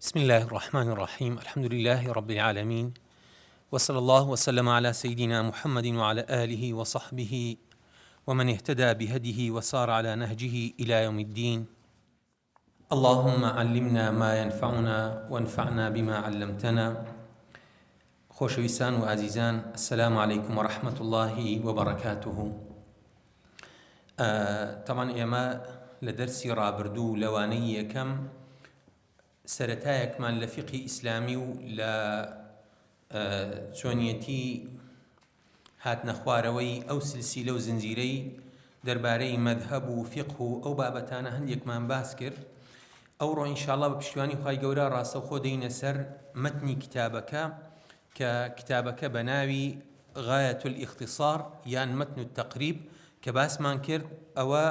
بسم الله الرحمن الرحيم. الحمد لله رب العالمين، وصلى الله وسلم على سيدنا محمد وعلى آله وصحبه ومن اهتدى بهديه وسار على نهجه إلى يوم الدين. اللهم علمنا ما ينفعنا وانفعنا بما علمتنا. خۆشەویستان و ئازیزان، السلام عليكم ورحمة الله وبركاته. طبعا ئێمە لە دەرسی ڕابردوو لەوانەی یەکەم سەرەتایەکمان لە فقهی ئیسلامی و لە چۆنیەتی هاتنە خوارەوەی ئەو سلسیلە و زنجیرەی دەربارەی مەذهب و فقه و ئەو بابەتانە هەندێکمان باس کرد. ئەوڕۆ ئینشاءڵڵا بە پشتیوانی خوای گەورە ڕاستەوخۆ دەینە سەر مەتنی کتابەکە کە کتابەکە بە ناوی غایەة الاختصار یان مەتن التەقریب کە باسمان کرد. ئەوە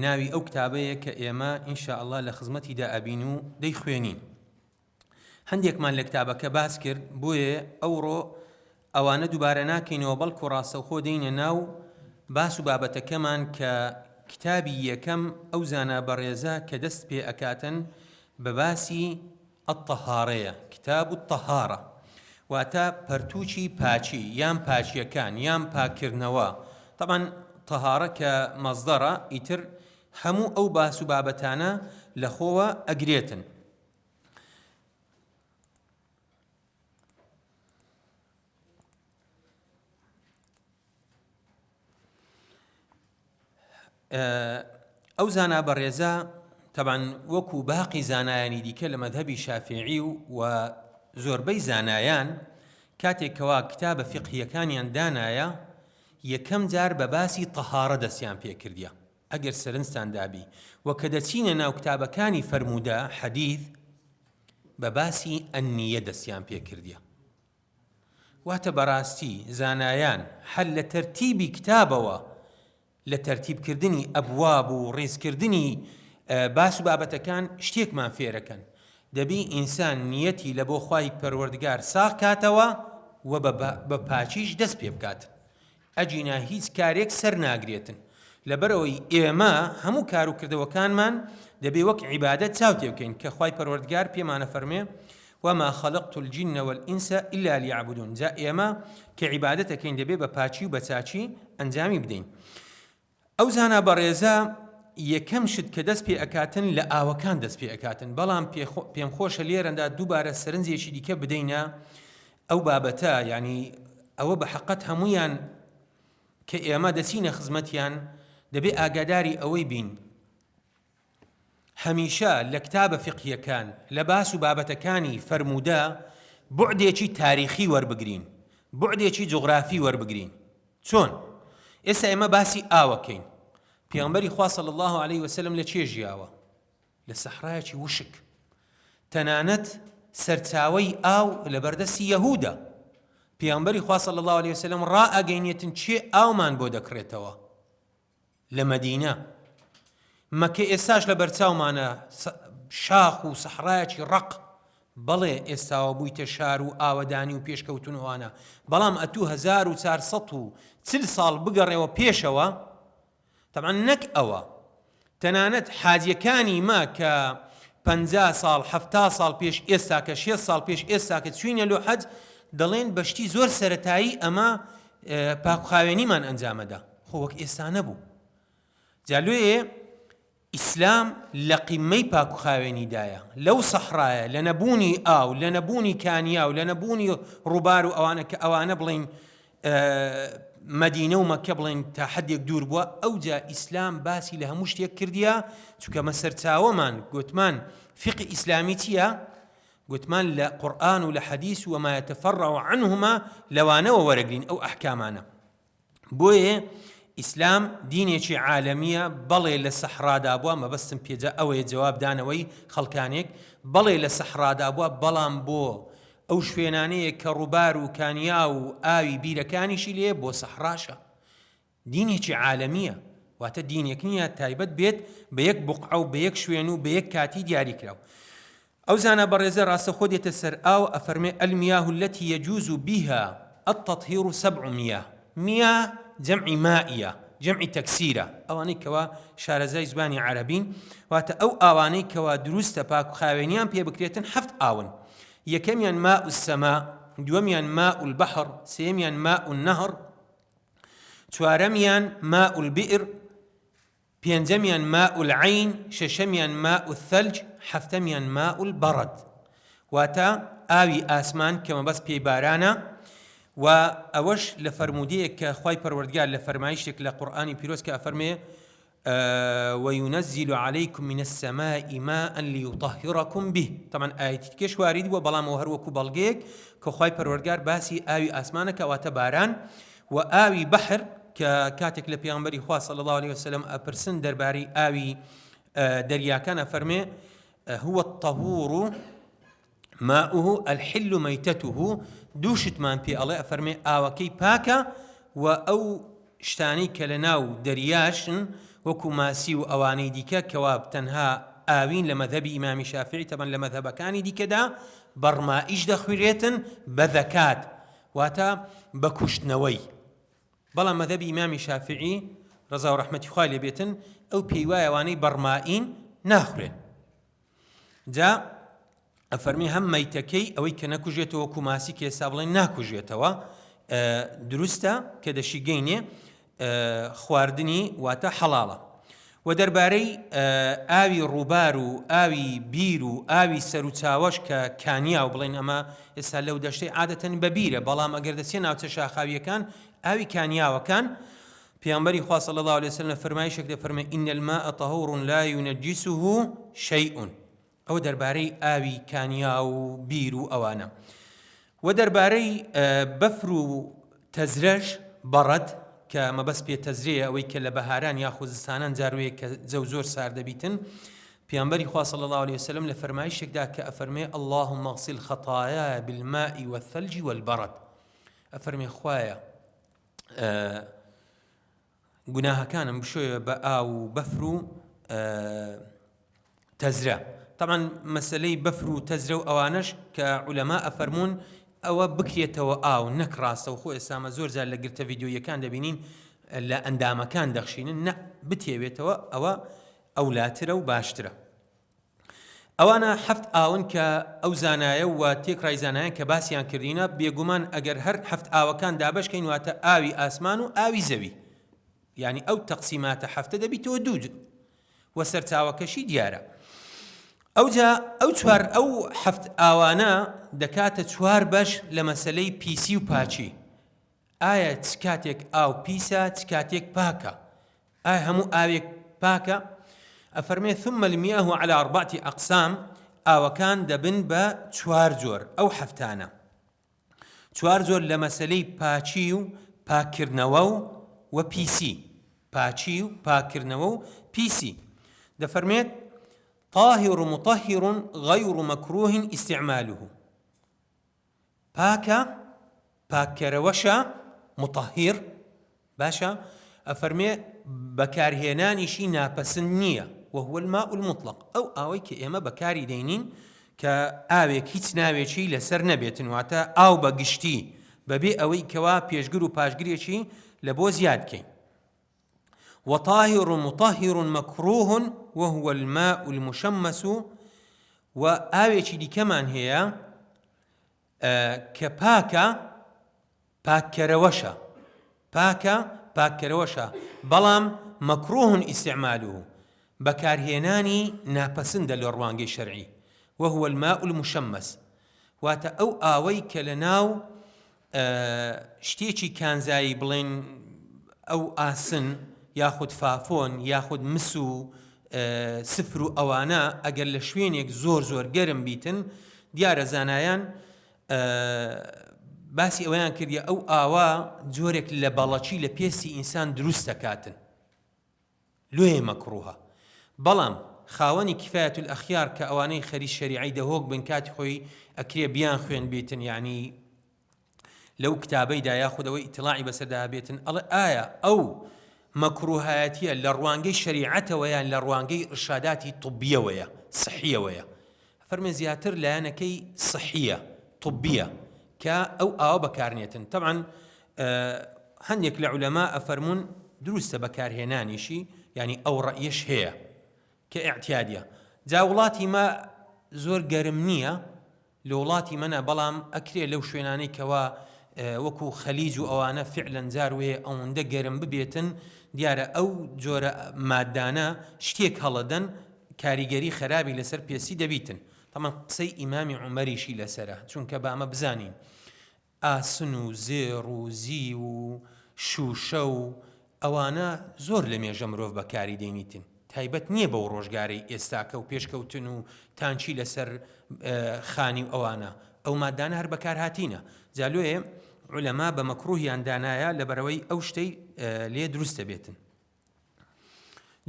ناوی ئەو کتابەیە کە ئێمە ئینشاءڵڵا لە خزمەتیدا ئەبین و دەیخوێنین. هەندێکمان لە کتابەکە باس کرد، بۆیە ئەوڕۆ ئەوانە دووبارە ناکەینەوە، بەڵکو ڕاستەوخۆ دەینە ناو باس و بابەتەکەمان کە کتابی یەکەم ئەو زانە بەڕێزە کە دەست پێ ئەکاتن بە باسی الطەهارەیە، کتاب الطەهارە، واتە پەرتووچی پاچی یان پاچیەکان یان پاکردنەوە. طبعا طەهارە کە مەزدەرە، ئیتر هەموو ئەو باس و بابەتانە لەخۆوە ئەگرێتن. ئەو زانا بەڕێزە طبعا وەکو باقی زانایانی دیکە لە مەذهبی شافعی و زۆربەی زانایان کاتێکەوە کتابە فقهیەکانیان دانایە یەکەم جار بە باسی طەهارە دەستیان پێکردیە ئەگەر سەرنجتان دابی، و کە دەچینە ناو کتابەکانی فەرموودە حەدیث بە باسی ئەننیە دەستیان پێکردیە. واتە بەڕاستی زانایان هەر لە تەرتیبی کتابەوە، لە تەرتیبکردنی ئەبواب و ڕێزکردنی باس و بابەتەکان شتێکمان فێرەکەن. دەبی ئینسان نیەتی لە بۆ خوای پەروەردگار ساغ کاتەوە و بە پاچیش دەست پێ بکات. ئەجینا هیچ کارێک سەر ناگرێتن، لەبەرەوەی ئێمە هەموو کار و کردەوەکانمان دەبێ وەک عیبادەت چاوتێ بکەین کە خوای پەروەردگار پێمانە فەرمێ وما خلقت الجن والإنس إلا ليعبدون. جا ئێمە کە عیبادەتەکەین دەبێ بە پاچی و بە چاچی ئەنجامی بدەین. ئەو زانا بەڕێزە یەکەم شت کە دەست پێ ئەکاتن لە ئاوەکان دەست پێ ئەکاتن، بەڵام پێم خۆشە لێرەندا دووبارە سەرنجێکی دیکە بدەینە ئەو بابەتە، یعنی ئەوە بە حەقەت هەمویان کە ئێمە دەچینە خزمەتیان دەبێ ئاگاداری ئەوەی بین هەمیشە لە کتابە فقهیەکان لە باس و بابەتەکانی فەرموودە بوعدێکی تاریخی وەربگرین، بوعدێکی جوغرافی وەربگرین. چۆن؟ ئێستا ئێمە باسی ئاوەکەین. پێغەمبەری خوا صلی الله علیه وسلم لە چێ ژیاوە؟ لە سەحرایەکی وشک، تەنانەت سەرچاوەی ئاو لە بەردەستی یەهودە. پێغەمبەری خوا صلی الله علیه وسلم ڕائەگەیەنێتن چێ ئاومان بۆ دەکڕێتەوە لە مەدینە. مەکە ئێستاش لە بەرچاومانە شاخ و سەحرایەکی ڕق، بەڵێ ئێستاوە بوویتە شار و ئاوەدانی و پێشکەوتنەوانە، بەڵام ئەتوو 1440 ساڵ بگەڕێەوە پێشەوە. طبعا نەک ئەوە، تەنانەت حاجیەکانی ما کە 50 ساڵ 70 ساڵ پێش ئێستا کە 6 ساڵ پێش ئێستا کە چوینە لۆ حەج دەڵێن بەشتی زۆر سەرەتایی ئەمە پاکخاوێنیمان ئەنجامەدا، خۆ وەک ئێستا نەبوو. جالوێ ئیسلام لە قیمەی پاکخاوێنیدایە، لەو سەحرایە، لە نەبوونی ئاو، لە نەبوونی کانیا و لە نەبوونی ڕووبار و ئەوانە کە ئەوانە بڵین مەدینە و مەکە بڵین تا حەدێک دوور بووە. ئەوجا ئیسلام باسی لە هەموو شتێک کردیە، چونکە مەسەرچاوەمان گوتمان فقه ئیسلامی چییە؟ گوتمان لە قورئان و لە حەدیث و ما يتفرع عنهما لەوانەوە وەرەگرین ئەو ئەحکامانە. بۆیە ئیسلام دینێکی عالەمیە، بەڵێ لە سەحرادا بووە، مەبەستم پێجا ئەوەیە جوابدانەوەی خەڵکانێک، بەڵێ لە سەحرادا بووە، بەڵام بۆ ئەو شوێنانەیە کە ڕووبار و کانیا و ئاوی بیرەکانیشی لێ بۆ سەحراشە. دینێکی عالەمیە، واتە دینێک نییە تایبەت بێت بە یەک بوقعە و بە یەک شوێن و بە یەک کاتی دیاریکراو. ئەو زانە بەڕێزە ڕاستەخۆ دێتە سەر ئاو، ئەفەرمێ المياه التي يجوز بها التطهير 7 مياه. مياه جمع مائية، جمع تكسيرة أواني كوا شارزاي زباني عربين واتا أو أواني كوا دروست باك خاوينيان بيه بكريتن حفت آون يكميان ماء السماء دوميان ماء البحر سيميان ماء النهر چوارميان ماء البئر بينجميان ماء العين ششميان ماء الثلج حفتميان ماء البرد واتا آوي آسمان كما بس بي بارانا وأوش لفرمودية كخواي پروردگار لفرمايشتك لقرآن بيروس كأفرمي وينزل عليكم من السماء ماء ليطهركم به. طبعا آياتي كيش وارد وبلام وهروكو بلغيك كخواي پروردگار باسي آوي آسمانك واتباران وآوي بحر كاتك لبيغمبري خواه صلى الله عليه وسلم أبرسن درباري آوي دريا كان فرمي هو الطهور ماؤه الحل ميتته دوشت مان بي الله أفرمي آوكي باكا وأو شتاني كلناو درياشن وكو ماسي وأواني ديكا كواب تنها آوين لمذهب إمام شافعي طبعا لمذهب كاني ديكا دا برما إيش دخويريتن بذكات واتا بكشتنوي بلا مذهب إمام شافعي رضا ورحمة خوالي بيتن أو بيوايا واني برمائين ناخرين جا أفرمي هم ميتكي أوي كناكوجيتو وكماسي كي سابلين ناكوجيتو دروستا كده شيغيني خواردني واتا حلالة ودرباري آوي روبارو آوي بيرو آوي سروتاوش كانياو بلين أما إسا لو داشتي عادة ببيرة بلام أقر دسينا وتشاخاوية كان آوي كانياو كان پیامبری خواه صلی الله علیه وسلم فرمایشك ده فرمای إن الماء طهور لا ينجسه شيء أو درباري آوي كانياو بيرو أوانا ودرباري بفرو تزرج برد كما بس بي تزرية أو كلا بهاران ياخذ سانان زاروية كزوزور سار دبيتن پیامبری خواه صلى الله عليه وسلم لفرمایشك ده كأفرمي اللهم اغسل خطايا بالماء والثلج والبرد أفرمي خوايا گوناها كان بشوية بأو بفرو تزرع طبعا مسألة بفرو تزرع أوانش كعلماء فرمون أو بكريتو أو نكراس أو خو إسامة زور زال لقرت فيديو يكان دبينين لا أندام كان دخشين نا بتيبيتو أو لا ترى وباشترى أوانا حفت آون كأو زانايا وتيكراي زانايا كباسيان كردينا بيقومان أجر هر حفت آو كان دابش كين واتا آوي آسمانو آوي زوي يعني أو تقسيمات حفتة دبيت ودود وسرتاوى كشي ديارة أو جاء أو توار أو حفت آوانا دكاتة توار باش لمسالي بيسي وباتشي آية تكاتيك أو بيسا تكاتيك باكا آية همو آويك باكا أفرمي ثم المياه على 4 أقسام أو كان دبن با توار زور أو حفتانا توار زور لمسالي باتشيو باكرنوو وبيسي باتشيو باكرنوو بيسي دفرميت طاهر مطهر غير مكروه استعماله باكا باكروشا مطهر باشا أفرمي بكارهناني شي ناپسنية وهو الماء المطلق أو آوي كإما بكاري دينين كآوي كيت ناوي شي لسر نبيتن واتا أو بقشتي ببي أوي كوا بيشجرو باشجري شي لبو زياد كين وطاهر مطهر مكروه وهو الماء المشمس وآويتي دي كمان هي كباكا باكروشا باكروشا بلام مكروه استعماله بكارهناني ناپسند للروانجي الشرعي وهو الماء المشمس واتا أو آويك لناو شتيشي كان زي بلين أو آسن ياخد فافون ياخد مسو سفرو أوانا أقل شوينيك زور قرم بيتن ديار زانايان باسي أوان كرديا أو آوا جورك لبالاتشي لبيسي إنسان دروس تكاتن لوه مكروها بلام خاوني كفاية الأخيار كأواني خريج شريعي دهوك بن كاتي خوي أكري بيان خوين بيتن يعني لو كتابي دا ياخد أو اطلاعي بسردها بيتن آية أو مكروهاتية لروانجي شريعته ويا لروانجي إرشاداتي طبية ويا صحية ويا فرمي زياتر لأنا كي صحية طبية كا أو بكارنية طبعا هنيك العلماء فرمون دروستە بەکارهێنانیشی ینی ئەو ڕەئیەش هەیە کە ئیعتیادیە. جا وڵاتی ما زۆر گەرم نییە لە وڵاتی منە، بەڵام ئەکرێ لەو شوێنانەی کەوا وەکو خەلیج و ئەوانە فعلەن جار وێ ئەوەندە گەرم ببێتن، دیارە ئەو جۆرە مادانە شتێک هەڵەدەن کاریگەری خراپی لەسەر پێسی دەبیتن. تەمان قسەی ئیمامی عومەریشی لەسەرە، چونکە بامە بزانین ئاسن و زێڕ و زی و شوشە و ئەوانە زۆر لە مێژە مرۆڤ بەکاری دەینیتن، تایبەت نییە بەو ڕۆژگارەی ئێستاکە و پێشکەوتن و تانچی لەسەر خانی و ئەوانە، ئەو مادانە هەر بەکار هاتینە. جالوێ عولەما بە مەکروهیان دانایە لەبەرەوەی ئەو شتەی لێ دروستە بێتن.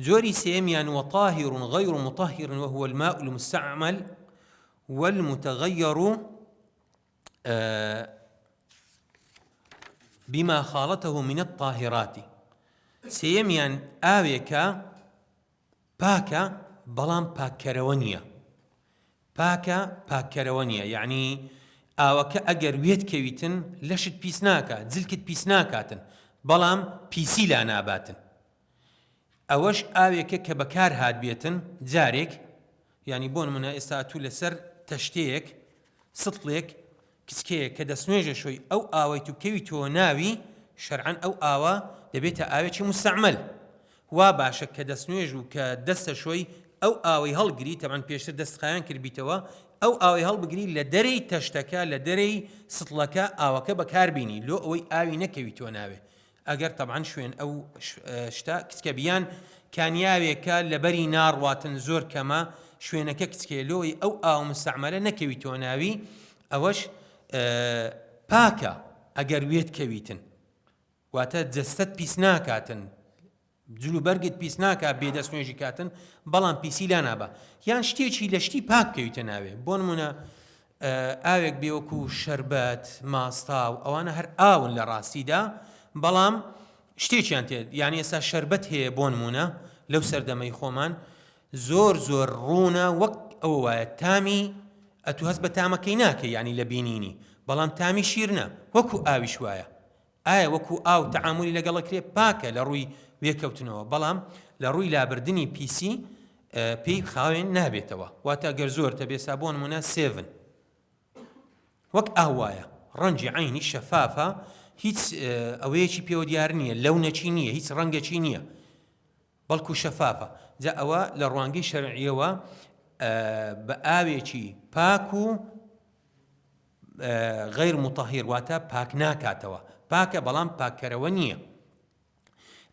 جۆری سێمیان وطاهر غير مطهر وهو الماء المستعمل والمتغير بما خالطه من الطاهرات. سێمیان ئاوێکە پاکە بەڵام پاککەرەوە نییە. پاکە پاککەرەوە نییە، یعنی ئاوەکە ئەگەر وێت کەویتن لەشت پیس ناکات، جلکت پیس ناکاتن، بەڵام پیسی لا ناباتن. ئەوەش ئاوێکە کە بەکار هات بێتن جارێک، ینی بۆ نمونە ئێستا تو لەسەر تەشتەیەک سڵێک کچکەیە کە دەستنوێژە شوی ئەو ئاوەی تو کەوی تۆ ناوی شەرعەن ئەو ئاوە دەبێتە ئاوێکی مستعمل. وا باشە کە دەستنوێژ و کە دەستە شوی ئەو ئاوەی هەڵگری، تەمان پێشتر دەستخایان کردبیتەوە، ئەو ئاوەی هەڵبگری لە دەرەی تەشتەکە لە دەرەی سڵەکە ئاوەکە بەکاربینی لۆ ئەوەی ئاوی نەکەوی تۆ ناوێ. ئەگەر تەبعاً شوێن ئەو شتا کچکە بیان کانیاوێکە لەبەری ناڕواتن زۆر کەمە شوێنەکە کچکێ لۆی ئەو ئاو مستعملە نەکەوی تۆ ناوی، ئەوەش پاکە ئەگەر وێت کەویتن، واتە جەستەت پیس ناکاتن، جلو بەرگت پیس ناکات بێدەست نوێژی کاتن، بەڵام پیسی لا نابە. یان شتێکی لە شتی پاک کەویتە ناوێ، بۆ نمونە ئاوێک بێوەکو شەربەت، ماستا و ئەوانە هەر ئاون لە ڕاستیدا، بەڵام شتێکیان تێ، یعنی ئێستا شەربەت هەیە بۆ نمونە لەو سەردەمەی خۆمان زۆر زۆر ڕوونە، وەک ئەو وایە تامی ئەتو هەست بە تامەکەی ناکە، یعنی لە بینینی، بەڵام تامی شیرنە وەکو ئاویش وایە. ئایا وەکو ئاو تەعاملی لەگەڵەکرێ پاکە لە ڕووی وێکەوتنەوە، بەڵام لە ڕووی لابردنی پیسی پێی خاوێن نابێتەوە. واتە گەر زۆر تەبێسا بۆ نمونە سێڤن وەک ئاوایە ڕەنجی عینی شەفافە، هیچ ئەوەیەکی پێوە دیار نییە، لەونەکی نییە، هیچ ڕەنگەکی نییە، بەڵکو شەفافە. جا ئەوە لە ڕوانگەی شەرعیەوە بە ئاوێکی پاک و غەیر مطهر، واتە پاک ناکاتەوە، پاکە بەڵام پاککەرەوە نییە.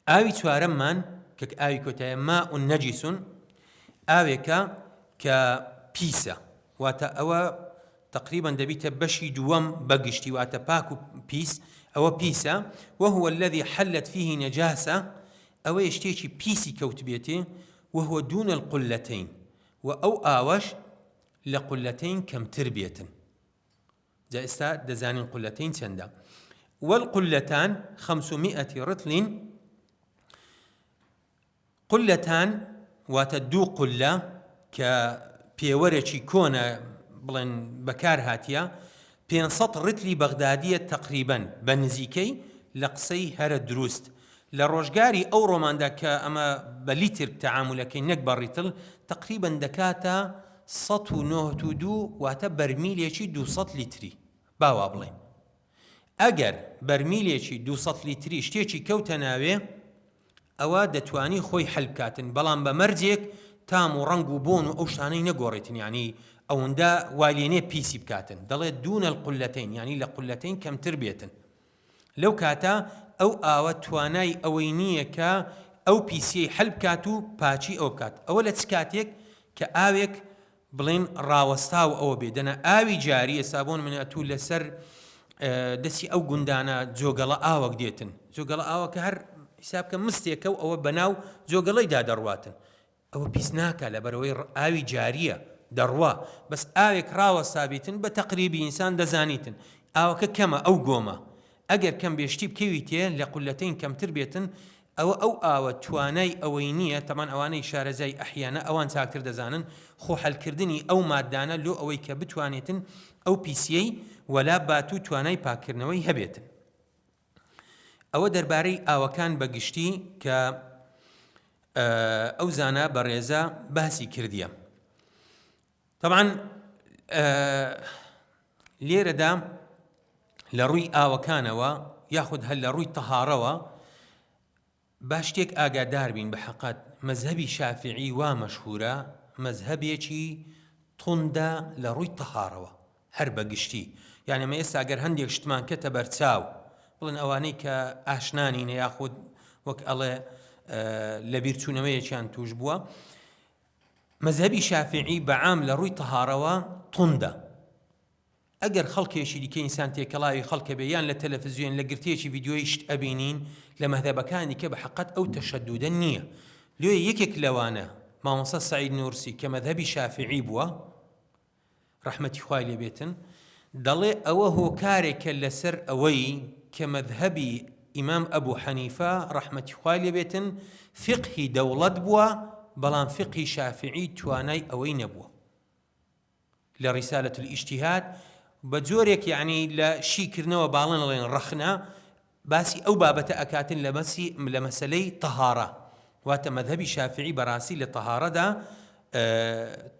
ئاوی چوارەممان کە ئاوی کۆتایە ماء نەجیس، ئاوێکە کە پیسە، واتە ئەوە تقریبا دەبیتە بەشی دووەم بەگشتی، واتە پاک و پیس، ئەوە پیسە. وهو الذي حلت فيه نجاسة، ئەوە شتێکی پیسی کەوت بێتێ، وهو دون القلتين، و ئەو ئاوەش لە قلتين کەمتر بێتن. جا ئێستا دەزانین قلتين چەندە. والقلتان 500 رطل، قلتان واتە دوو قلە کە پێوەرێکی کۆنە بڵێن بەکار هاتیە، 500 ڕتلی بەغدادیە تقریبەن بە نزیکەی لە قسەی هەرە دروست. لە ڕۆژگاری ئەو ڕۆماندا کە ئەمە بە لیتر تەعامولەکەی نەک بە ڕیتڵ، تقریبەن دەکاتە 192 واتە بەرمیلێکی 200 لیتری باوا بڵێن. ئەگەر بەرمیلێکی 200 لیتری شتێکی کەوتە ناوێ، ئەوە دەتوانی خۆی حەل بکاتن، بەڵام بە مەرجێک تام و ڕەنگ و بۆن و ئەو شانەی نەگۆڕێتن، یعنی ئەوەندە والێنێ پیسی بکاتن. دەڵێت دوونە القلەتین، یعنی لە قلەتین کەمتر بێتن. لەو کاتە ئەو ئاوە توانای ئەوەی نییە کە ئەو پیسیەی حەل بکات و پاچی ئەو بکات. ئەوە لە چ کاتێک کە ئاوێک بڵێن ڕاوەستاو ئەوە بێ، دەنا ئاوی جاری ئێسابۆن منەتوو لەسەر دەستی ئەو گوندانە جۆگەڵە ئاوەک دێتن، جۆگەڵە ئاوەکە هەر حساب کە مستێکە و ئەوە بەناو جۆگەڵەی دادەڕواتن، ئەوە پیس ناکە لەبەرەوەی ئاوی جاریە دەڕوا. بەس ئاوێک ڕاوەستا بیتن بە تەقریبی ئینسان دەزانیتن ئاوەکە کەمە، ئەو گۆمە، ئەگەر کەم بێشتی بکەویتێ لە قولەتین کەمتر بێتن، ئەوە ئەو ئاوە توانای ئەوەی نییە. تەمان ئەوانەی شارەزای ئەحیانە ئەوان چاکتر دەزانن خۆ حەلکردنی ئەو مادانە لۆ ئەوەی کە بتوانێتن ئەو پیسیەی وەلا بات و توانای پاکردنەوەی هەبێتن. ئەوە دەربارەی ئاوەکان بەگشتی کە ئەو زانە بەڕێزە باسی کردیە. طبعاً لێرەدا لە ڕووی ئاوەکانەوە یاخود هەر لە ڕووی تەهارەوە با شتێک ئاگادار بین بە حەقەت مەزهەبی شافعی وا مەشهورە مەزهەبێکی توندە لە ڕووی تەهارەوە هەر بەگشتی. یعنی ئەمە ئێستا ئەگەر هەندێک شتمان کەتە بەرچاو بڵێن ئەوانەی کە ئاشنانینە یاخود وەک ئەڵێ لە بیرچوونەوەیەکیان توش بووە، مەزهەبی شافعی بەعام لە ڕووی تەهارەوە توندە. ئەگەر خەڵکێکی دیکە ئینسان تێکەڵاوی خەڵکە بێ یان لە تەلەڤیزیۆن لە گرتەیەکی ڤیدیۆی شت ئەبینین لە مەذهەبەکانی کە بە حەقەت ئەو تەشەدودە نییە. لێ یەکێک لەوانە مامۆستا سەعید نورسی کە مەذهەبی شافعی بووە ڕەحمەتی خوای لێ بێتن، دەڵێ ئەوە هۆکارێکە لەسەر ئەوەی کە مەذهەبی ئیمام ئەبوو حەنیفە ڕەحمەتی خوای لێ بێتن فقهی دەوڵەت بووە، بەڵام فقهی شافعی توانای ئەوەی نەبووە. لە ڕیسالەت الئیجتیهاد بە جۆرێک یعنی لە شیکردنەوە باڵێن ئەڵێن ڕەخنە باسی ئەو بابەتە ئەکاتن لە مەسەلەی تەهارە، واتە مەذهەبی شافعی بەڕاستی لە تەهارەدا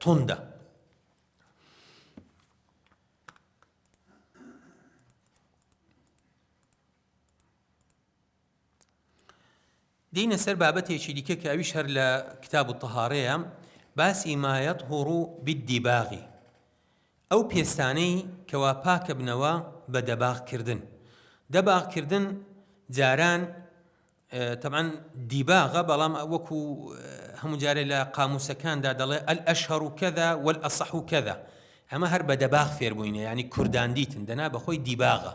توندە. دینە سەر بابەتێکی دیکە کە ئەویش هەر لە کتاب الطەهارەیە، باسی ما یەطهر بالدیباغ، ئەو پێستانەی کەوا پاکە بنەوە بە دەباغکردن. دەباغکردن جاران طبعاً دیباغە، بەڵام وەکو هەموو جارێ لە قاموسەکاندا دەڵێ الأشهر كذا والأصح كذا، ئەمە هەر بە دەباغ فێربووینە، یعنی کوردان دیتن دەنا بەخۆی دیباغە.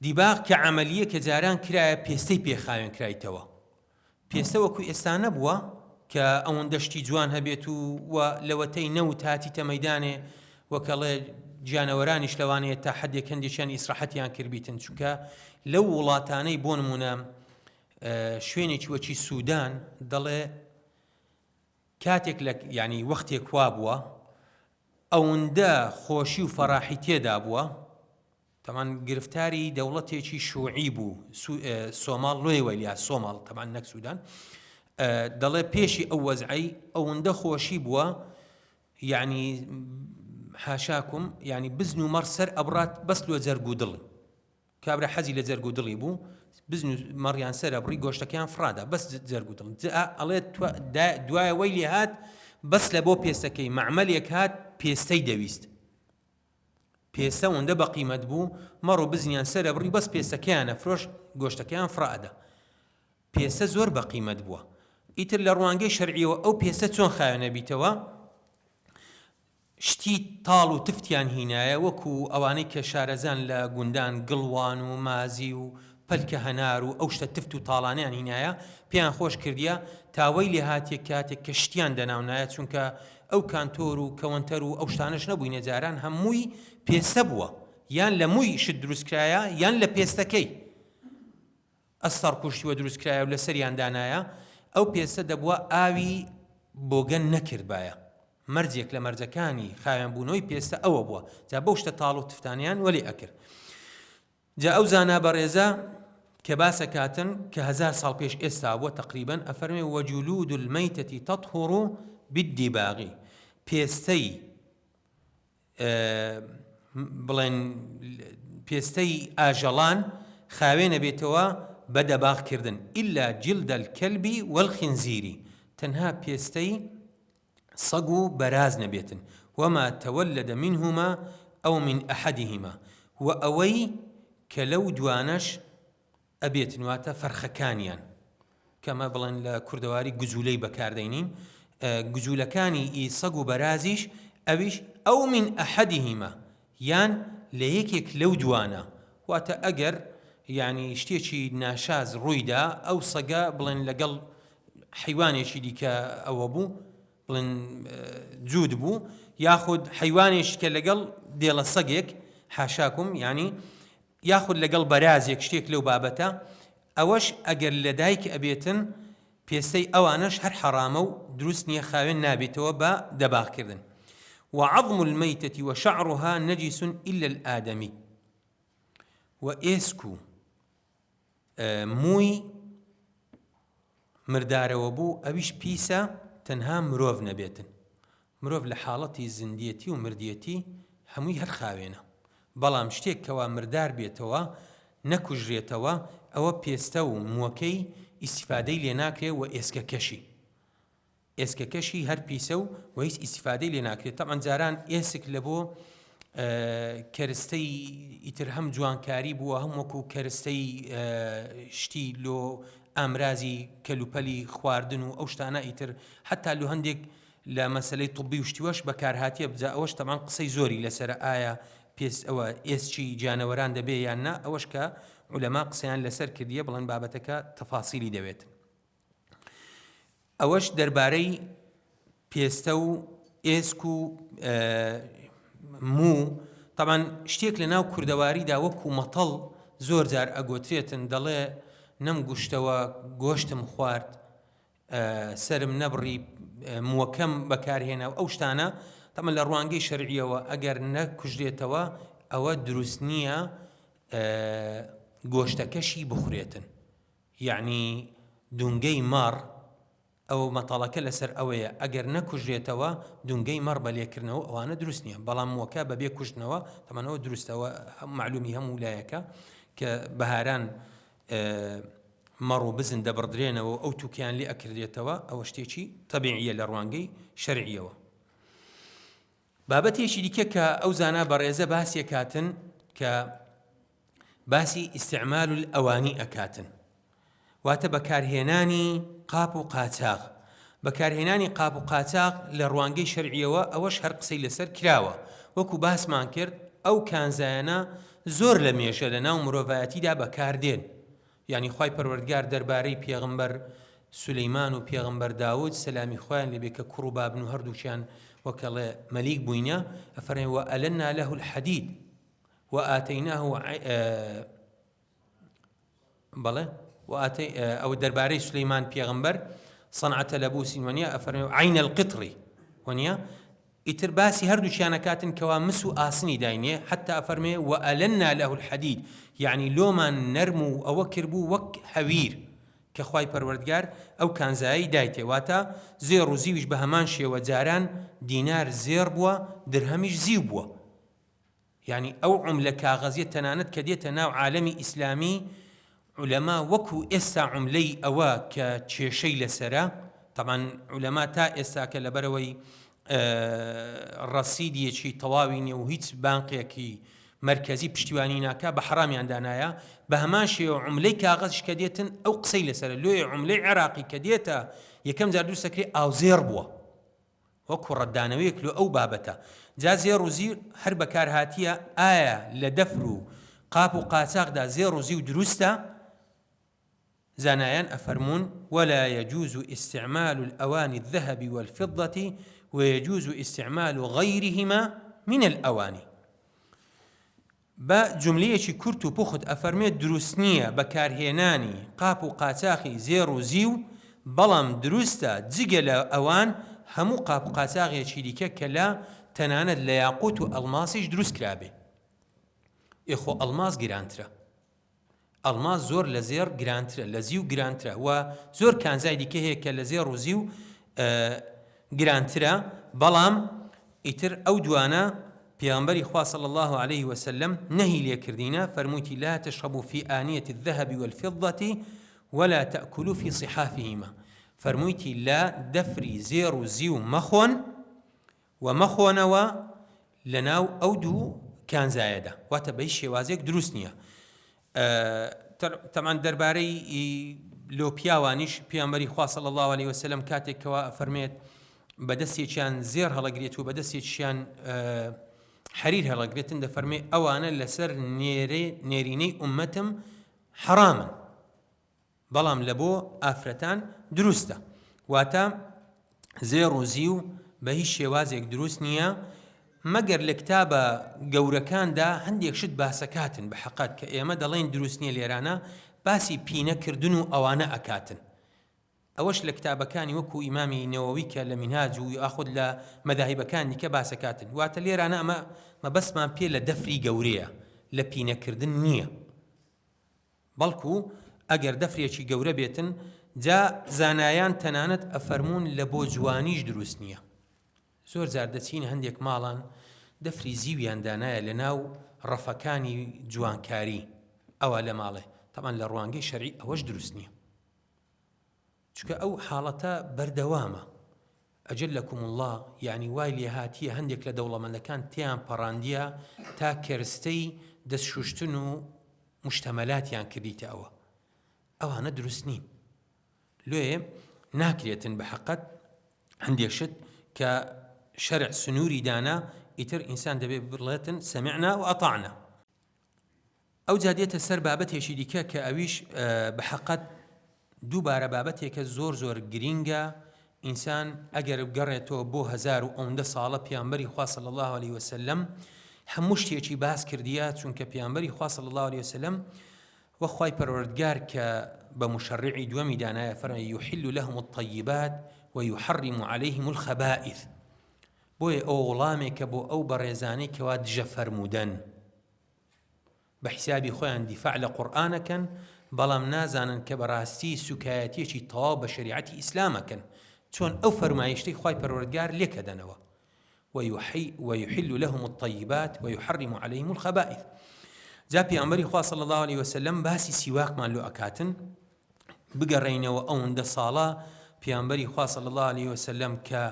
دیباغ کە عملیە کە جاران کرایە پێستەی پێخاوێن کرایتەوە. پێستە وەکو ئێستا نەبووە کە ئەوەندە شتی جوان هەبێت و لەوەتەی نەوت هاتیتە مەیدانێ وەکەڵێ گیانەوەرانیش لەوانەیە تا حەدێک هەندێکیان ئیسراحەتیان کردبیتن، چونکە لەو وڵاتانەی بۆ نمونە شوێنێکی وەکی سوودان دەڵێ کاتێک لە یعنی وەختێک وا بووە ئەوەندە خۆشی و فەراحی تێدا بووە، تەمان گرفتاری دەوڵەتێکی شوعی بوو، سۆماڵ لۆی وەلیا سۆماڵ تەمان نەک سوودان، دەڵێ پێشی ئەو وەزعەی ئەوەندە خۆشی بووە یعنی حاشاکم یعنی بزن و مەڕ سەر ئەبڕات بەس لۆ جەرگ و دڵ، کابرا حەزی لە جەرگ و دڵی بوو بزن و مەڕیان سەر ئەبڕی گۆشتەکەیان فرادا بەس جەرگ و دڵ. ئەڵێت دوایە وەی لێ هات بەس لە بۆ پێستەکەی مەعمەلێک هات پێستەی دەویست، پێستە وەندە بە قیمەت بوو مەڕ و بزنیان سەر ئەبڕی بەس پێستەکەیانە فرۆش گۆشتەکەیان فرادا. پێستە زۆر بە قیمەت بووە. ئیتر لە ڕوانگەی شەرعیەوە ئەو پێستە چۆن خاوێنە بیتەوە، شتی تاڵ و تفتیان هینایە وەکو ئەوانەی کە شارەزان لە گوندان گڵوان و مازی و پەلکە هەنار و ئەو شتە تفت و تاڵانیان هینایە پێیان خۆش کردیە تاوەی لێ هاتێک کاتێک کە شتیان دەناونایە، چونکە ئەو کانتۆر و کەوەنتەر و ئەو شتانەش نەبووینە جاران هەمووی پێستە بووە، یان لە مووی شت دروستکرایە یان لە پێستەکەی ئەستەڕ کوشتیوە دروستکرایە و لەسەریان دانایە، ئەو پێستە دەبووە ئاوی بۆگەن نەکردبایە. مەرجێک لە مەرجەکانی خاوێنبوونەوەی پێستە ئەوە بووە، جا بەو شتە تاڵ و تفتانیان وەلی ئەکرد. جا ئەو زانا بەڕێزە کە باسەکاتن کە 1000 ساڵ پێش ئێستا بووە تقریبەن ئەفەرمێ وەجولود المەیتەتی تەطهر بالدیباغ، پێستەی بڵێن پێستەی ئاژەڵان خاوێنە بێتەوە بە دەباغکردن ئیلا جلد الكلب والخنزير، تەنها پێستەی سەگ و بەراز نەبێتن، وما تولد منهما أو من أحدهما، و ئەوەی کە لەو دوانەش ئەبێتن واتە فەرخەکانیان، کەمە بڵێن لە کوردەواری گوزولەی بەکاردەینین، گوزولەکانی ئی سەگ و بەرازیش ئەویش ئەو من ئەحەدهما یان لە یەکێک لەو دوانە، واتە ئەگەر یعنی شتێکی ناشاز ڕوویدا ئەو سەگە بڵێن لەگەڵ حیوانێکی دیکە ئەوە بوو بڵێن جوود بوو، یاخود حیوانێکی کە لەگەڵ دێڵە سەگێک حاشاکم یعنی یاخود لەگەڵ بەرازێک شتێک لەو بابەتە، ئەوەش ئەگەر لە دایک ئەبێتن پێستەی ئەوانەش هەر حەرامە و دروست نییە خاوێن نابێتەوە بە دەباغکردن. وعظم الميتة وشعرها نجس إلا الآدمي، وإسكو مووی مردارەوە بوو ئەویش پیسە تەنها مرۆڤ نەبێتن مرۆڤ لە حاڵەتی زیندیەتی و مردیەتی هەمووی هەر خاوێنە بەڵام شتێک کەوا مردار بێتەوە نەکوژرێتەوە ئەوە پێستە و مووەکەی ئیسیفادەی لێ ناکرێت و ئێسکەکەشی هەر پیسە و هیچ ئیسیفادەی لێ ناکرێت تەمان جاران ئێسک لە بۆ کەرستەی ئیتر هەم جوانکاری بووە هەم وەکو کەرستەی شتی لۆ ئامرازی کەلوپەلی خواردن و ئەو شتانە ئیتر حتا لە هەندێک لە مەسلەی طبی و شتیوەش بەکارهاتیە بجا ئەوەش تەمان قسەی زۆری لەسەر ئایا پێست ئەوە ئێسچی جانەوەران دەبێ یان نا ئەوەش کە عولەما قسەیان لەسەر کردیە بڵێن بابەتەکە تەفاسیلی دەوێت ئەوەش دەربارەی پێستە و ئێسک و موو طبعا شتێک لە ناو کوردەواریدا وەکو مەتەڵ زۆر جار ئەگۆترێتن دەڵێ نەم گوشتەوە گۆشتم خوارد سرم نەبڕی مووەکەم بەکارهێنا و ئەو شتانە تەمە لە ڕوانگەی شەرعیەوە ئەگەر نەکوژرێتەوە ئەوە دروست نییە گۆشتەکەشی بخورێتن یعنی دونگەی ماڕ ئەو مەتەڵەکە لەسەر ئەوەیە ئەگەر نەکوژرێتەوە دونگەی مەڕ بەلێکردنەوە ئەوانە دروست نییە بەڵام مووەکە بەبێ کوژتنەوە تەمەنەوە دروستەوە معلومی هەموو لایەکە کە بەهاران مەڕ و بزن دەبڕدرێنەوە ئەو تووکیان لێ ئەکردێتەوە ئەوە شتێکی تەبیعیە لە ڕوانگەی شەرعیەوە بابەتێکی دیکە کە ئەو زانا بەڕێزە باسیەکاتن کە باسی ئیستیعمال الئەوانی ئەکاتن واتە بەکارهێنانی قاپ و قاچاق بەکارهێنانی قاپ و قاچاق لە ڕوانگەی شەرعیەوە ئەوەش هەر قسەی لەسەر کراوە وەکو باسمان کرد ئەو کانزایانە زۆر لە مێشە لە ناو مرۆڤایەتیدا بەکاردێن یعنی خوای پەروەردگار دەربارەی پێغەمبەر سولەیمان و پێغەمبەر داود سەلامی خۆیان لێبێ کە کوڕ و بابن و هەردووچیان وەکەڵێ مەلیک بووینە ئەفەرمێ وەئەلەننا لەه الحەدید وآتەیناه بەڵێ ئەو دەربارەی سولەیمان پێغەمبەر صنعەتە لەبووسین وەنیە ئەفەرمێ عەینە القطری وەنیە ئیتر باسی هەردووچیانە کاتن کەوا مس و ئاسنی داینێ حتا ئەفەرمێ وەئەلەننا لەه الحەدید یعنی لۆمان نەرم و ئەوە کردبوو وەک هەویر کە خوای پەروەردگار ئەو کانزایی دایتێ واتە زێڕ و زیویش بە هەمان شێوە جاران دینار زێڕ بووە درهەمیش زیو بووە یعنی ئەو عوملە کاغەزیە تەنانەت کە دێتە ناو عالەمی ئیسلامی علەما وەکو ئێستا عوملەی ئەوە کە کێشەی لەسەرە طبعا علەما تا ئێستا کە لەبەرەوەی ڕەسیدیەکی تەواوی نیە و هیچ بانقێکی مرکزی پشتیوانی ناکا بە حرامیان دانایە بە هەمان شێوە عوملەی کاغەزش کە دێتن ئەو قسەی لەسەرە لۆی عوملەی عێراقی کە دێتە یەکەم جار دروستەکرێ ئاوزێڕ بووە وەکو ڕەتدانەوەیەک لۆ ئەو بابەتە جا زێڕ و زیر هەر بەکارهاتیە ئایا لە دەفر و قاپ و قاچاقدا زێڕ و زیو دروستە زانایان ئەفەرمون ولا يجوز استعمال الأواني الذهب والفضة ويجوز استعمال غيرهما من الأواني بە جملەیەکی کورت و پوخت ئەفەرمێت دروست نییە بەکارهێنانی قاپ و قاچاقی زێڕ و زیو بەڵام دروستە جگە لە ئەوان هەموو قاپ و قاچاقێکی دیکە کە لە تەنانەت لە یاقوت و ئەڵماسیش دروست کرابێ ئێخۆ ئەڵماس گرانترە ئەڵماس زۆر لە زێڕ گرانترە لە زیو گرانترە و زۆر کانزای دیکە هەیە کە لە زێڕ و زیو گرانترە بەڵام ئیتر ئەو دوانە پیامبری خوا صلی الله عليه وسلم نهی لێکردینە فەرموویەتی لا تشربوا في آنية الذهب والفضة ولا تأكلوا في صحافهما فەرموویەتی لا دەفری زێڕ و زیو مەخۆن و مەخۆنەوە لەناو ئەو دوو کانزایەدا واتە بە هیچ شێوازێک دروست نییە تەمان دەربارەی لۆپیاوانیش پیامبەری خوا صلی الله عليه وسلم کاتێکەوە فەرمێت بەدەستێکیان زێر هەڵەگرێت و بەدەستێکیان حەریر هەڵەگرێتن دەفەرمێ ئەوانە لەسەر نێرینەی ئومەتم حرامن بەڵام لە بۆ ئافرەتان دروستە واتە زێڕ و زیو بە هیچ شێوازێک دروست نییە مەگەر لە کتابە گەورەکاندا هەندێک شت باسەکاتن بە حەقەت کە ئێمە دەڵێن دروست نییە لێرانە باسی پینەکردن و ئەوانە ئەکاتن ئەوەش لە کتابەکانی وەکو ئیمامی نەوەوی کە لە مینهاج و یاخود لە مەذاهیبەکانی کە باسەکاتن واتە لێرانە ئەمە مەبەسمان پێ لە دەفری گەورەیە لە پینەکردن نییە بەڵکو ئەگەر دەفرێکی گەورە بێتن جا زانایان تەنانەت ئەفەرمونون لە بۆ جوانیش دروست نییە. زۆر جار دەچین هەندێک ماڵان دەفری زیویان دانایە لە ناو ڕەفەکانی جوانکاری ئەوە لە ماڵێ، تەمان لە ڕوانگەی شەرعی ئەوەش دروست نییە، چونکە ئەو حاڵەتە بەردەوامە. ئەجل لەکم الله، یعنی وای لێ هاتیە هەندێک لە دەوڵەمەندەکان تیان پەڕاندیە تا کەرستەی دەستشوشتن و مشتەمەلاتیان کردیتە ئەوانە دروست نین. لێ ناکرێتن بە حەقەت هەندێک شت کە شەرع سنووری دانا ئیتر ئینسان دەبێت بڵێتن سەمعنا و ئەطعنا. ئەو جا دێتە سەر بابەتێکی دیکە کە ئەویش بە حەقەت دووبارە بابەتێکە زۆر زۆر گرینگە. ئینسان ئەگەر بگەڕێتەوە بۆ 1900 ساڵە پێامبەری خوا صلی الله علیه وسلم هەموو شتێکی باس کردیە، چونکە پێامبەری خوا صلی الله علیه وسلم وەخوای پەروەردگار کە بە مشەڕعی دووەمی دانایە فەرمێ یحل لهم الطیبات ويحرم عليهم الخبائث. بۆیە ئەو وەڵامێکە بۆ ئەو بەڕێزانەی کەوا دژە فەرموودەن بە حیسابی خۆیان دیفاع لە قورئانەکەن، بەڵام نازانن کە بەڕاستی سوکایەتێکی تەواو بە شریعەتی ئیسلامەکەن، چۆن ئەو فەرمایشتەی خوای پەروەردگار لێکەدەنەوە. ويحل لهم الطيبات ويحرم عليهم الخبائث. جا پێامبەری خوا صلی الله علیه وسلم باسی سیواکمان لۆ ئەکاتن. بگەڕێینەوە ئەوەندە ساڵە پێامبەری خوا صلی الله علیه وسلم کە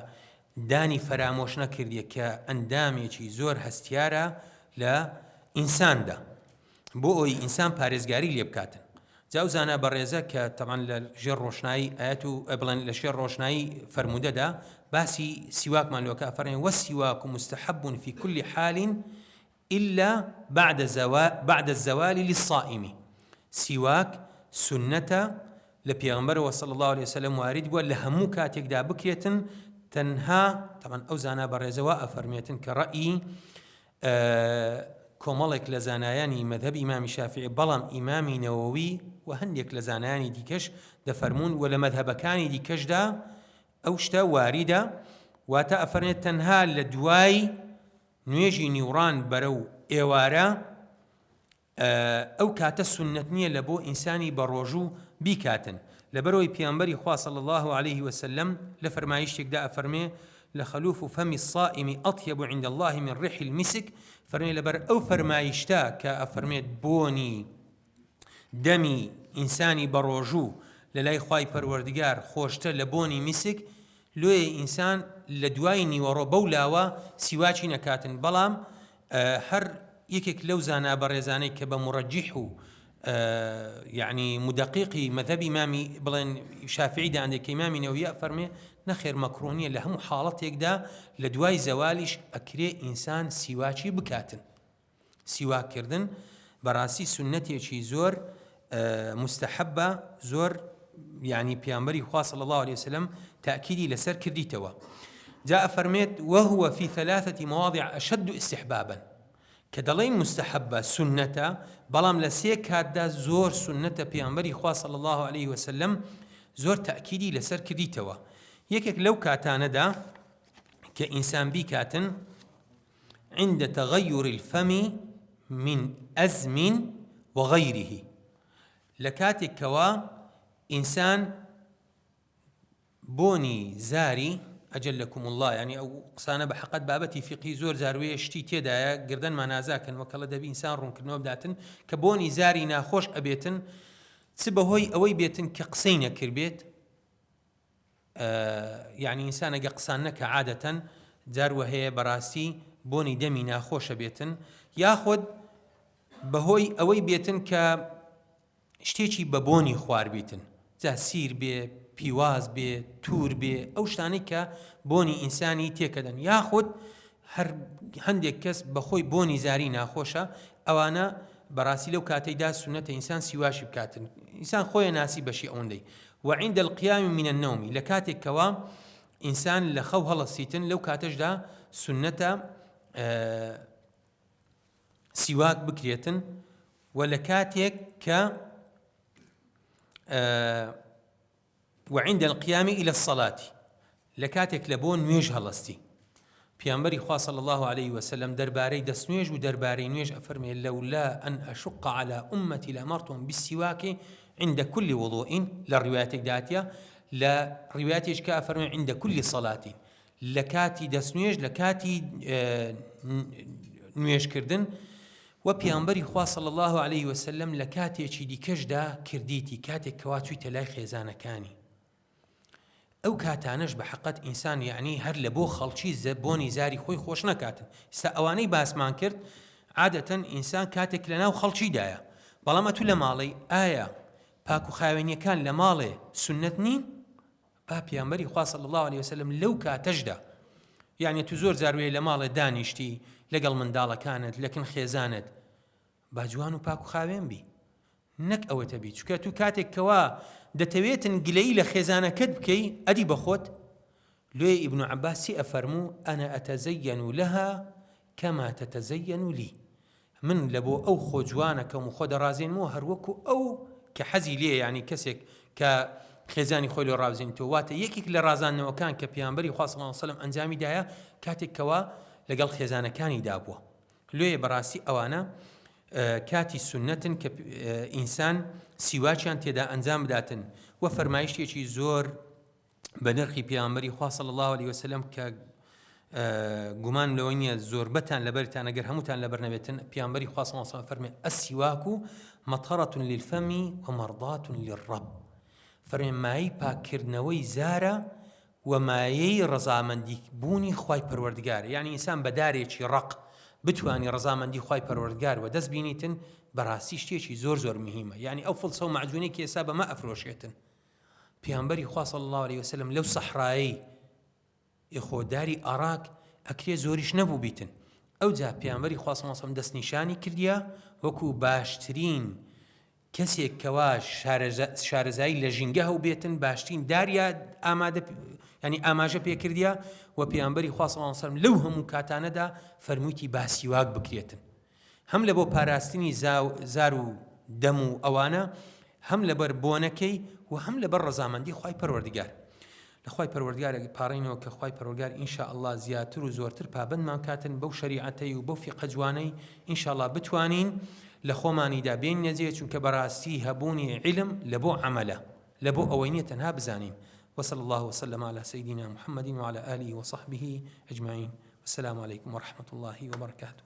دانی فەرامۆش نەکردیە کە ئەندامێکی زۆر هەستیارە لە ئینساندا بۆ ئەوی ئینسان پارێزگاری لێ بکاتن. جا زانە بەڕێزە کە تەمان لە ژێر ڕۆشنایی ئاەت و بڵێن لە شێر ڕۆشنایی فەرموودەدا باسی سیواکمان لۆکە فەرمێ وەسیواک مستحب في كل حال إلا بعد الزوال للصائم. سیواک سنەتە لە پێغەمبەرەوە صلی الله عليه وسلم وارد بووە لە هەموو کاتێکدا بکرێتن، تەنها طبعا ئەو زانە بەڕێزەوە ئەفەرمێتن کە ڕەئی کۆمەڵێک لە زانایانی مەذهەبی ئیمامی شافعی، بەڵام ئیمامی نەوەوی و هەندێک لە زانایانی دیکەش دەفەرمون و لە مەذهەبەکانی دیکەشدا ئەو شتە واریدە، واتە ئەفەرمێت تەنها لە دوای نوێژی نیوڕان بەرەو ئێوارە ئەو کاتە سنەت نییە لە بۆ ئینسانی بەڕۆژوو بیکاتن، لەبەرەوەی پێامبەری خوا صلی الله عليه وسلم لە فەرمایشتێکدا ئەفەرمێ لخلوف فم الصائم أطيب عند الله من ريح المسك. فرمي لبر أو فرمايشتا كأفرميت بوني دمي إنساني بروجو للاي خواي پروردگار خوشتا لبوني مسك لوي إنسان لدوايني ورو بولاوا سواچي نكاتن. بلام هر يكك لوزانا بريزاني كبا مرجحو يعني مدقيقي مذهب إمامي بلين شافعي دا عندك إمامي نووي فرمي نخير مكرونية لهم حالتك دا لدواي زواليش أكري إنسان سواكي بكاتن. سواك كردن براسي سنتي شي زور مستحبة زور، يعني بيامبري خوا صلى الله عليه وسلم تأكيدي لسر كرديتوا. جاء فرميت وهو في 3 مواضع أشد استحبابا. كدلين مستحبة سنة بلام لسيك هذا زور سنة بيامبري خوا صلى الله عليه وسلم زور تأكيدي لسر كرديتوا. يكك لو كاتان دا كإنسان بي كاتن عند تغير الفم من أزم وغيره، لكاتك كوا إنسان بوني زاري أجلكم الله، يعني أو قصانة بحقت بابتي فقهي زور زاروية شتي تيدايا قردن ما نازاكن وكلا دبي إنسان رون كنو بداتن كبوني زاري ناخوش أبيتن تسبه هوي أوي بيتن كقصين كربيت. يعني إنسان قصانك عادة جار هي براسي بوني دمي ناخوش بيتن ياخد بهوي أوي بيتن ك شتيشي ببوني خوار بيتن جا سير بي پیواز بێ توور بێ ئەو شتانەی کە بۆنی ئینسانی تێکەدەن، یاخود هەر هەندێک کەس بەخۆی بۆنی زاری ناخۆشە، ئەوانە بەڕاستی لەو کاتەیدا سنەتە ئینسان سیواشی بکاتن، ئینسان خۆی ناسی بەشی ئەوەندەی. وعند القيام من النوم، لە کاتێکەوە ئینسان لە خەو هەڵەسیتن لەو کاتەشدا سنەتە سیواک بکرێتن، و لە کاتێک کە وعند القيام إلى الصلاة، لكاتك لبون نوێژ هەڵەستی. پیامبەری خوا صلی الله عليه وسلم دەربارەی دەستنوێژ و دەربارەی نوێژ ئەفەرمێ لەولا ئەن ئەشق على أمتي لأمرتهم بالسواك عند كل وضوء للرواياتك داتيا لا رواياتك كأفرمي عند كل صلاة لكاتي دەستنوێژ لكاتي نوێژ کردن و پیامبەری خوا صلی الله عليه وسلم لە کاتێکی دیکەشدا کردیتی کاتێک کەوا چوویتە لای خێزانەکانی ئەو کاتانەش بە حەقەت ئینسان یعنی هەر لە بۆ خەڵکی بۆنی زاری خۆی خۆش نەکاتن ئێستا ئەوانەی باسمان کرد عادەتەن ئینسان کاتێک لەناو خەڵکیدایە بەڵام ئەتوو لە ماڵی ئایا پاک و خاوێنیەکان لە ماڵێ سنت نین با پیامبەری خوا صلی الله عليه وسلم لەو کاتەشدا یعنی تو زۆر جاروێ لە ماڵێ دانیشتی لەگەڵ منداڵەکانت لەکن خێزانت با جوان و پاک و خاوێن بی نەک ئەوەتە بی چونکە تو کاتێک کەوا دەتەوێتن گلەیی لە خێزانەکەت بکەی ئەدی بەخۆت لێ ئیبن عەباسی ئەفەرموو ئەنە ئەتەزەیەن لەها کەما تەتەزەیەن لی من لە بۆ ئەو خۆ جوانەکەم و خۆ دەڕازێنمەوە هەروەکو ئەو کە حەزی لێ یعنی کەسێک کە خێزانی خۆی لێ ڕازێنێتەوە واتە یەکێک لە ڕازاندنەوەکان کە پیامبەری خوا صلی الله علیه وسلم ئەنجامی دایە کاتێک کەوا لەگەڵ خێزانەکانی دابووە لێ بەڕاستی ئەوانە کاتی سنەتن کە ئینسان سیواچیان تێدا ئەنجام بداتن و فەرمایشتێکی زۆر بە نرخی پیامبەری خوا صلی الله عليه وسلم کە گومان لەوەی نییە زۆربەتان لەبەرتان ئەگەر هەمووتان لەبەر نەبێتن پیامبەری خوا صلی الله عليه وسلم فەرمێ السواک مطهرة للفم ومرضاة للرب فەرمێ مای پاککردنەوەی زارە و مایەی ڕەزامەندی بوونی خوای پەروەردگارە یعنی ئینسان بە دارێکی ڕق بتوانی ڕەزامەندی خوای پەروەردگار و دەست بینیتن بەڕاستی شتێکی زۆر زۆر مهمە یعنی ئەو فڵسە و معجونەی کە ئێستا بەمە ئەفرۆشێتن پیامبەری خوا صلی الله عليه وسلم لەو سەحرایی ئێخۆداری عێراق ئەکرێ زۆریش نەبوو بیتن ئەوجا پیامبەری خوا صلی الله عليه وسلم دەستنیشانی کردیا وەکو باشترین کەسێک کەوا شارەزایی لە ژینگە هەو بێتن باشترین داریا ئامادە ینی ئاماژە پێکردیا و پیامبەری خوا صلی الله علیه وسلم لەو هەموو کاتانەدا فەرموویەتی با سیواک بکرێتن هەم لە بۆ پاراستنی زار و دەم و ئەوانە هەم لەبەر بۆنەکەی و هەم لەبەر ڕەزامەندی خوای پەروەردگار لە خوای پەروەردگارێکی پاڕینەوە کە خوای پەروەردگار ئینشاء الله زیاتر و زۆرتر پابندمان کاتن بەو شەریعەتەی و بەو فیقە جوانەی ئینشاء الله بتوانین لە خۆمانیدا بێن نەجێ چونکە بەڕاستی هەبوونی علم لە بۆ عەمەلە لە بۆ ئەوەی نییە تەنها بزانین وصلى الله وسلم على سيدنا محمد وعلى آله وصحبه أجمعين والسلام عليكم ورحمة الله وبركاته